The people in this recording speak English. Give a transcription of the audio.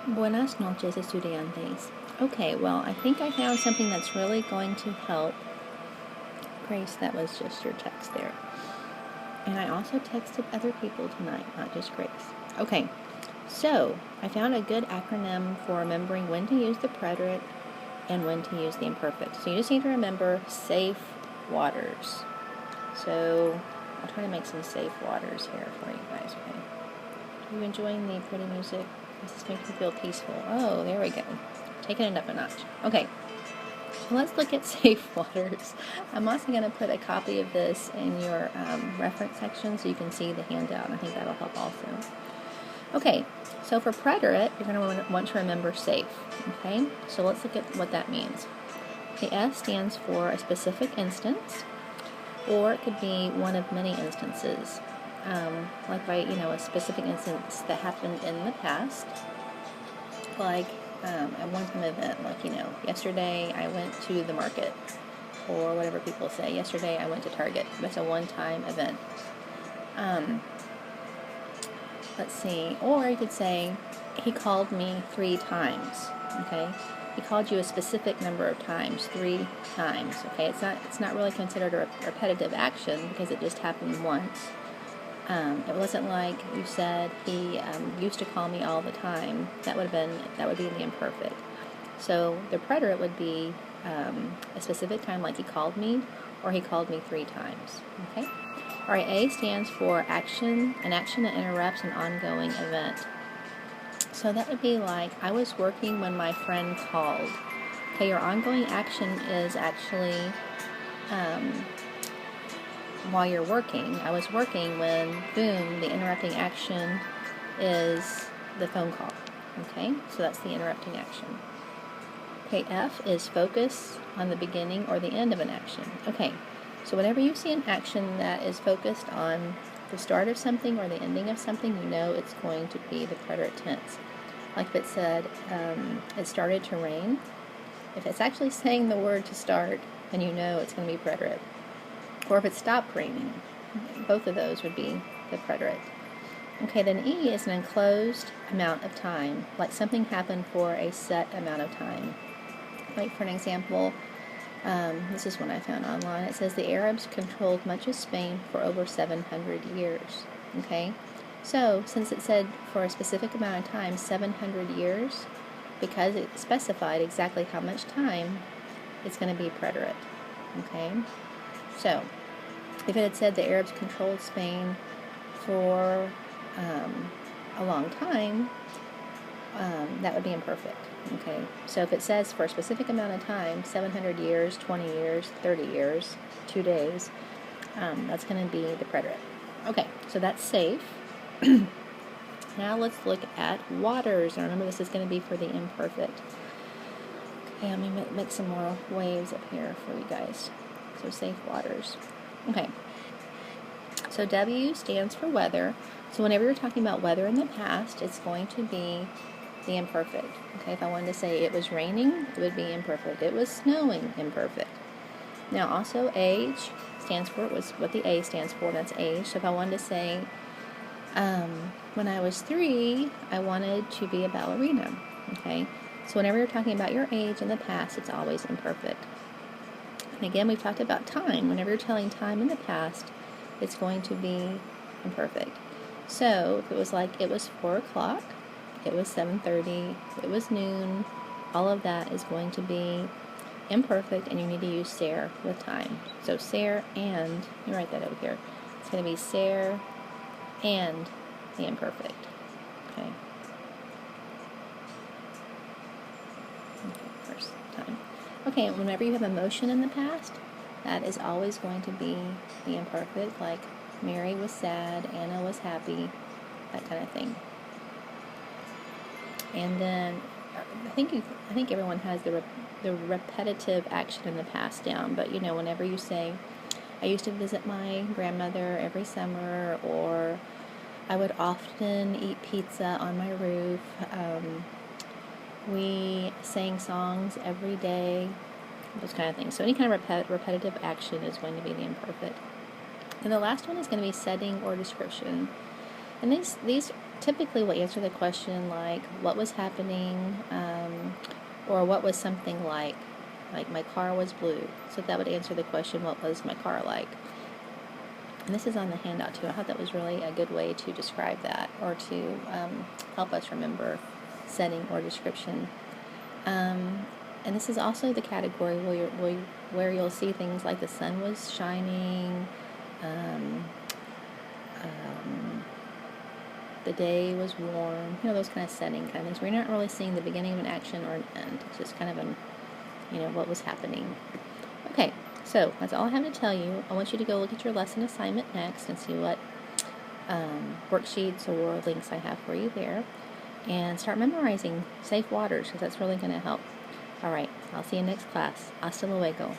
Buenas noches, estudiantes. Okay, well, I think I found something that's really going to help. Grace, that was just your text there. And I also texted other people tonight, not just Grace. Okay, so I found a good acronym for remembering when to use the preterite and when to use the imperfect. So you just need to remember safe waters. So I'll try to make some safe waters here for you guys, okay? Are you enjoying the pretty music? Does this make you feel peaceful? Oh, there we go. Taking it up a notch. Okay, so let's look at safe waters. I'm also going to put a copy of this in your reference section so you can see the handout. I think that'll help also. Okay, so for preterite, you're going to want to remember safe. Okay, so let's look at what that means. The S stands for a specific instance, or it could be one of many instances. Like by, a specific instance that happened in the past, like a one-time event, like, yesterday I went to the market, or whatever people say, yesterday I went to Target. That's a one-time event. Let's see, or you could say, he called me 3 times, okay? He called you a specific number of times, 3 times, okay? It's not really considered a repetitive action because it just happened once. It wasn't like you said he used to call me all the time. That would be the imperfect. So the preterite would be a specific time, like he called me, or he called me 3 times. Okay. All right. A stands for action, an action that interrupts an ongoing event. So that would be like, I was working when my friend called. Okay. Your ongoing action is actually while you're working. I was working when, boom, the interrupting action is the phone call. Okay, so that's the interrupting action. Okay, F is focus on the beginning or the end of an action. Okay, so whenever you see an action that is focused on the start of something or the ending of something, you know it's going to be the preterite tense. Like if it said, it started to rain. If it's actually saying the word to start, then you know it's going to be preterite. Or if it stopped raining, both of those would be the preterite. Okay, then E is an enclosed amount of time, like something happened for a set amount of time. Like for an example, this is one I found online. It says the Arabs controlled much of Spain for over 700 years. Okay, so since it said for a specific amount of time, 700 years, because it specified exactly how much time, it's going to be preterite. Okay. So, if it had said the Arabs controlled Spain for a long time, that would be imperfect. Okay, so if it says for a specific amount of time, 700 years, 20 years, 30 years, 2 days, that's going to be the preterite. Okay, so that's safe. Now let's look at waters. And remember, this is going to be for the imperfect. Okay, I'm going to make some more waves up here for you guys. So safe waters. Okay. So W stands for weather. So whenever you're talking about weather in the past, it's going to be the imperfect. Okay, if I wanted to say it was raining, it would be imperfect. It was snowing, imperfect. Now also age stands for what the A stands for, and that's age. So if I wanted to say, when I was 3, I wanted to be a ballerina. Okay, so whenever you're talking about your age in the past, it's always imperfect. And again, we've talked about time. Whenever you're telling time in the past, it's going to be imperfect. So if it was like it was 4 o'clock, it was 7:30, it was noon, all of that is going to be imperfect, and you need to use ser with time. So ser and, let me write that over here. It's going to be ser and the imperfect. Okay. First time. Okay, whenever you have emotion in the past, that is always going to be the imperfect, like Mary was sad, Anna was happy, that kind of thing. And then I think everyone has the repetitive action in the past down, but whenever you say, I used to visit my grandmother every summer, or I would often eat pizza on my roof, we sang songs every day, those kind of things. So any kind of repetitive action is going to be the imperfect. And the last one is going to be setting or description. And these typically will answer the question like, what was happening, or what was something like my car was blue. So that would answer the question, what was my car like? And this is on the handout too. I thought that was really a good way to describe that, or to help us remember setting or description. And this is also the category where you'll see things like the sun was shining, the day was warm, those kind of setting kind of things. We're not really seeing the beginning of an action or an end. It's just kind of what was happening. Okay, so that's all I have to tell you. I want you to go look at your lesson assignment next and see what worksheets or links I have for you there. And start memorizing safe waters, because that's really going to help. All right, I'll see you next class. Hasta luego.